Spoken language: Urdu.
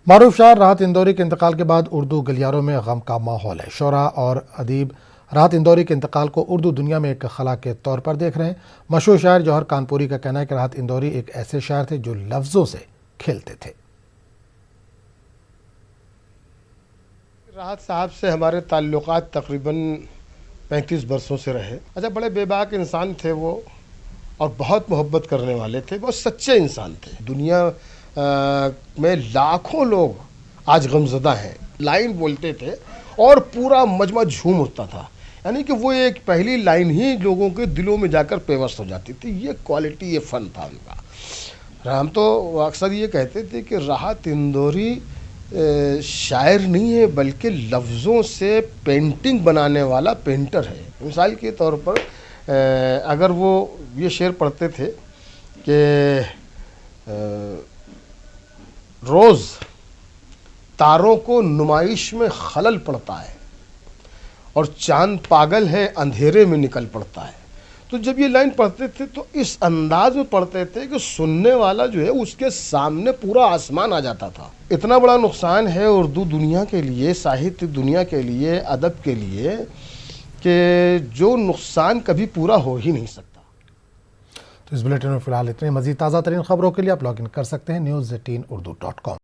معروف شاعر راحت اندوری کے انتقال کے بعد اردو گلیاروں میں غم کا ماحول ہے۔ شعراء اور ادیب راحت اندوری کے انتقال کو اردو دنیا میں ایک خلا کے طور پر دیکھ رہے ہیں۔ مشہور شاعر جوہر کانپوری کا کہنا ہے کہ راحت اندوری ایک ایسے شاعر تھے جو لفظوں سے کھیلتے تھے۔ راحت صاحب سے ہمارے تعلقات تقریباً 35 برسوں سے رہے۔ بڑے بے باک انسان تھے وہ، اور بہت محبت کرنے والے تھے، بہت سچے انسان تھے۔ دنیا میں لاکھوں لوگ آج غمزدہ ہیں۔ لائن بولتے تھے اور پورا مجمع جھوم اٹھتا تھا، یعنی کہ وہ ایک پہلی لائن ہی لوگوں کے دلوں میں جا کر پیوست ہو جاتی تھی۔ یہ کوالٹی، یہ فن تھا ان کا۔ ہم تو اکثر یہ کہتے تھے کہ راحت اندوری شاعر نہیں ہے بلکہ لفظوں سے پینٹنگ بنانے والا پینٹر ہے۔ مثال کے طور پر اگر وہ یہ شعر پڑھتے تھے کہ روز تاروں کو نمائش میں خلل پڑتا ہے اور چاند پاگل ہے اندھیرے میں نکل پڑتا ہے، تو جب یہ لائن پڑھتے تھے تو اس انداز میں پڑھتے تھے کہ سننے والا جو ہے اس کے سامنے پورا آسمان آ جاتا تھا۔ اتنا بڑا نقصان ہے اردو دنیا کے لیے، ساہتیہ دنیا کے لیے، ادب کے لیے، کہ جو نقصان کبھی پورا ہو ہی نہیں سکتا۔ تو اس بلیٹن میں فی الحال اتنے۔ مزید تازہ ترین خبروں کے لیے آپ لاگ ان کر سکتے ہیں news18urdu.com۔